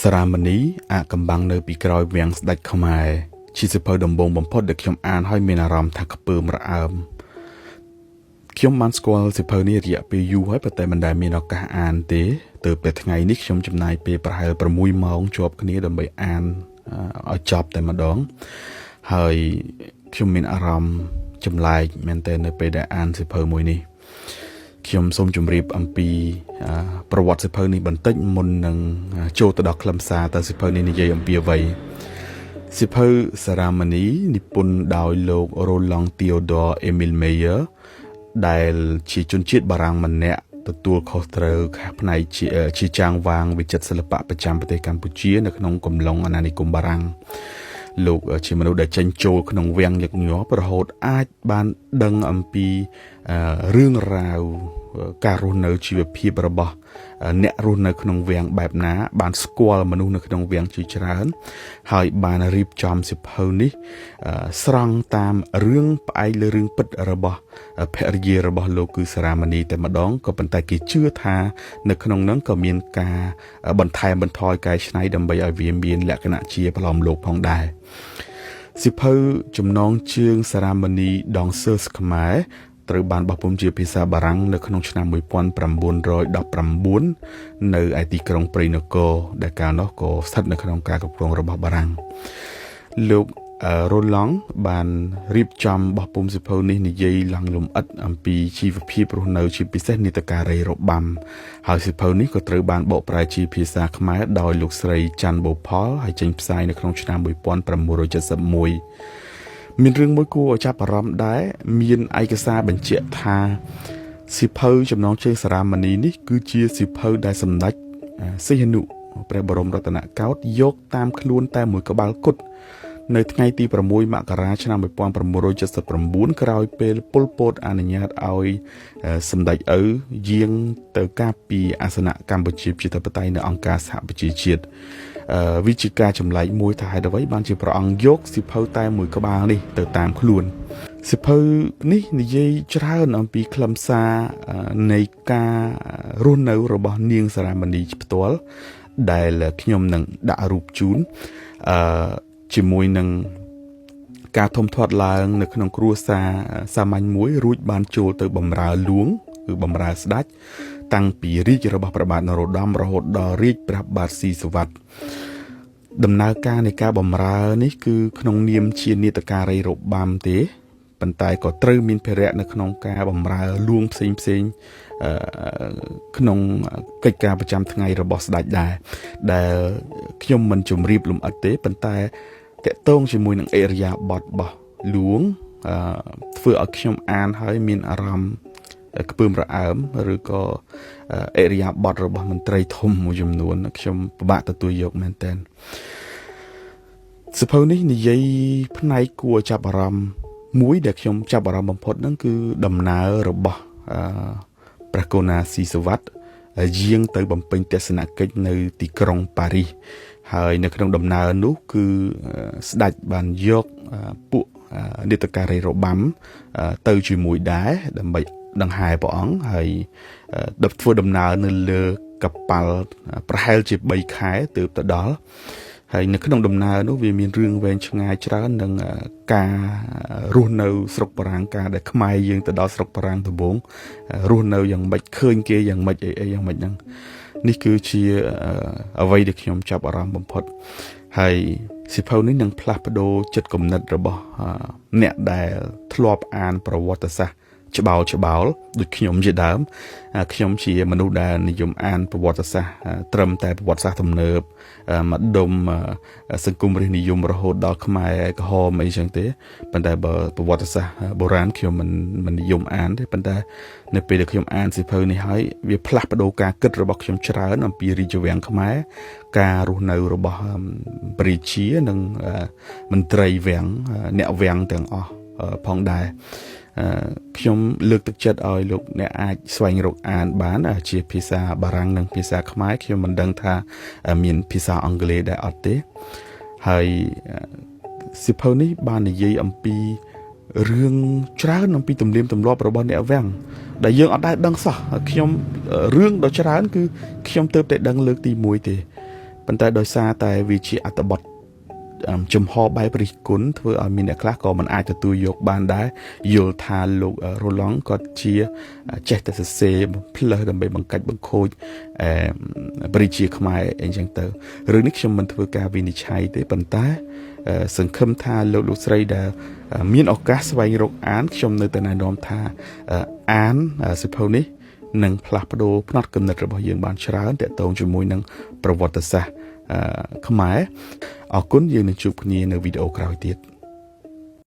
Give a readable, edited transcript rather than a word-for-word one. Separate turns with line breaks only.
សារមណីអាកំបាំងនៅពីក្រោយវាំងស្ដេចខ្មែរជាសៀវភៅដំបូងបំផុតដែលខ្ញុំអានហើយមានអារម្មណ៍ថាខ្ពើមរអើមខ្ញុំបានស្គាល់សៀវភៅនេះរយៈពេលយូរហើយប៉ុន្តែមិនដែលមានឱកាសអានទេទើបតែថ្ងៃនេះខ្ញុំចំណាយពេលប្រហែល6ម៉ោងជាប់គ្នាដើម្បីអានឲ្យចប់តែម្ដងហើយខ្ញុំមានអារម្មណ៍ចម្លែកមែនទែននៅពេលដែលអានសៀវភៅមួយនេះខ្ញុំសូមជម្រាបអំពីប្រវត្តិសៀវភៅនេះបន្តិចមុននឹងចូលទៅដល់ខ្លឹមសារតើសៀវភៅនេះនិយាយអំពីអ្វីសៀវភៅសារមណីនិពន្ធដោយលោក Roland Theodor Emil Meyer ដែលជាជនជាតិបារាំងម្នាក់ទទួលខុសត្រូវផ្នែកជាចាងវាងវិចិត្រសិល្បៈប្រចាំប្រទេសកម្ពុជានៅក្នុងកំឡុងអាណានិគមបារាំងលោកជាមនុស្សដែលចេញចូលក្នុងវាំងញឹកញាប់រហូតអាចបានដឹងអំពីរឿងរ៉ាវការរស់នៅជីវភាពរបស់អ្នករស់នៅក្នុងវាំងបែបណាបានស្គាល់មនុស្សនៅក្នុងវាំងជាច្រើនហើយបានរៀបចំសៀវភៅនេះស្រង់តាមរឿងផ្អែកលើរឿងពិតរបស់ភរិយារបស់លោកគឺសារមណីតែម្ដងក៏ប៉ុន្តែគេជឿថានៅក្នុងនោះក៏មានការបន្ថែមបន្ថយកែច្នៃដើម្បីឲ្យវាមានលក្ខណៈជាប្រឡំលោកផងដែរសៀវភៅចំណងជើងសារមណី Danseuse ខ្មែរត្រូវបានបោះពុម្ពជាភាសាបារាំងនៅក្នុងឆ្នាំ1919នៅឯទីក្រុងព្រៃនគរដែលកាលនោះក៏ស្ថិតនៅក្នុងការគ្រប់គ្រងរបស់បារាំងលោក Roland បានរៀបចំបោះពុម្ពសៀវភៅនេះនិយាយឡើងលម្អិតអំពីជីវភាពរស់នៅជាពិសេសនាដការីរបាំហើយសៀវភៅនេះក៏ត្រូវបានបកប្រែជាភាសាខ្មែរដោយលោកស្រីច័ន្ទបូផលហើយចេញផ្សាយនៅក្នុងឆ្នាំ1971មានរឿងមួយគួរឲ្យចាប់អារម្មណ៍ដែរមានឯកសារបញ្ជាក់ថាសៀវភៅចំណងជើងសារមណីនេះគឺជាសៀវភៅដែលសម្ដេចសីហនុព្រះបរមរតនកោដ្ឋយកតាមខ្លួនតែមួយក្បាលគត់នៅថ្ងៃទី6មករាឆ្នាំ1979ក្រោយពេលប៉ុលពតអនុញ្ញាតឲ្យសម្ដេចឪយាងទៅការពារអាសនៈកម្ពុជាប្រជាធិបតេយ្យនៅអង្គការសហប្រជាជាតិវិជាការចម្លែកមួយថាហេតុអ្វីបានជាព្រះអង្គយកសៀវភៅតែមួយក្បាលនេះទៅតាមខ្លួនសៀវភៅនេះនិយាយច្រើនអំពីខ្លឹមសារនៃការរស់នៅរបស់នាងសារមណីផ្ទាល់ដែលខ្ញុំនឹងដាក់រូបជូនជាមួយនឹងការធំធាត់ឡើងនៅក្នុងគ្រួសារសាមញ្ញមួយរួចបានចូលទៅបម្រើលួងគឺបម្រើស្ដេចតាំងពីរាជរបស់ព្រះបាទនរោត្តមរហូតដល់រាជព្រះបាទស៊ីសុវត្ថិដំណើរការនៃការបម្រើនេះគឺក្នុងនាមជានាដការីរបាំទេប៉ុន្តែក៏ត្រូវមានភារៈនៅក្នុងការបម្រើលួងផ្សេងក្នុងកិច្ចការប្រចាំថ្ងៃរបស់ស្ដេចដែរដែលខ្ញុំមិនជម្រាបលម្អិតទេប៉ុន្តែតកតងជាមួយនឹងអិរិយាបថរបស់លួងធ្វើឲ្យខ្ញុំអានហើយមានអារម្មណ៍ខ្ពើមរអើមឬក៏អិរិយាបថរបស់មន្ត្រីធំមួយចំនួនខ្ញុំពិបាកទទួលយកមែនតើសៀវភៅនេះនិយាយផ្នែកគួរចាប់អារម្មណ៍មួយដែលខ្ញុំចាប់អារម្មណ៍បំផុតហ្នឹងគឺដំណើររបស់ព្រះកូណាស៊ីសុវត្ថិយាងទៅបំពេញទស្សនកិច្ចនៅទីក្រុងប៉ារីសហើយនៅក្នុងដំណើរនោះគឺស្ដេចបានយកពួកនាដការីរបាំទៅជាមួយដែរដើម្បីដង្ហែព្រះអង្គហើយធ្វើដំណើរនៅលើកប៉ាល់ប្រហែលជា3ខែទើបទៅដល់ហើយនៅក្នុងដំណើរនោះវាមានរឿងវែងឆ្ងាយច្រើននឹងការរស់នៅស្រុកបារាំងការដែលខ្មែរយើងទៅដល់ស្រុកបារាំងដំបូងរស់នៅយ៉ាងម៉េចឃើញគេយ៉ាងម៉េចអីយ៉ាងម៉េចហ្នឹងនេះគឺជាអ្វីដែលខ្ញុំចាប់អារម្មណ៍បំផុតហើយសៀវភៅនេះនឹងផ្លាស់ប្ដូរចិត្តគំនិតរបស់អ្នកដែលធ្លាប់អានប្រវត្តិសាស្ត្រច្បោលដូចខ្ញុំជាដើមខ្ញុំជាមនុស្សដែលនិយមអានប្រវត្តិសាស្ត្រត្រឹមតែប្រវត្តិសាស្ត្រទំនើបម្ដុំសង្គមរាស្ត្រនិយមរហូតដល់ខ្មែរក្រហមអីចឹងទេប៉ុន្តែបើប្រវត្តិសាស្ត្របុរាណខ្ញុំមិននិយមអានទេប៉ុន្តែនៅពេលដែលខ្ញុំអានសៀវភៅនេះហើយវាផ្លាស់ប្ដូរការគិតរបស់ខ្ញុំច្រើនអំពីរាជវាំងខ្មែរការរស់នៅរបស់ព្រះរាជានិងមន្ត្រីវាំងអ្នកវាំងទាំងអស់ផងដែរខ្ញុំលើកទឹកចិត្តឲ្យលោកអ្នកអាចស្វែងរកអានបានជាភាសាបារាំងនិងភាសាខ្មែរខ្ញុំមិនដឹងថាមានភាសាអង់គ្លេសដែរអត់ទេហើយសៀវភៅនេះបាននិយាយអំពីរឿងច្រើនអំពីទំនៀមទម្លាប់របស់អ្នកវាំងដែលយើងអត់ដែលដឹងសោះខ្ញុំរឿងដ៏ច្រើនគឺខ្ញុំទើបតែដឹងលើកទី1ទេ ប៉ុន្តែដោយសារតែវាជាអត្ថបទចំហបែបរិះគន់ធ្វើឲ្យមានអ្នកខ្លះក៏មិនអាចទទួលយកបានដែរយល់ថាលោករ៉ូឡង់គាត់ជាចេះតែសរសេរផ្លើសដើម្បីបង្កាច់បង្ខូចបរិជាខ្មែរអីចឹងទៅរឿងនេះខ្ញុំមិនធ្វើការវិនិច្ឆ័យទេប៉ុន្តែសង្ឃឹមថាលោកស្រីដែលមានឱកាសស្វែងរកអានខ្ញុំនៅតែណែនាំថាអានសិភៅនេះនឹងផ្លាស់ប្ដូរផ្នត់គំនិតរបស់យើងបានច្រើនទាក់ទងជាមួយនឹងប្រវត្តិសាស្ត្រខ្មែរអរគុណយើងនឹងជួបគ្នានៅវីដេអូក្រោយទៀត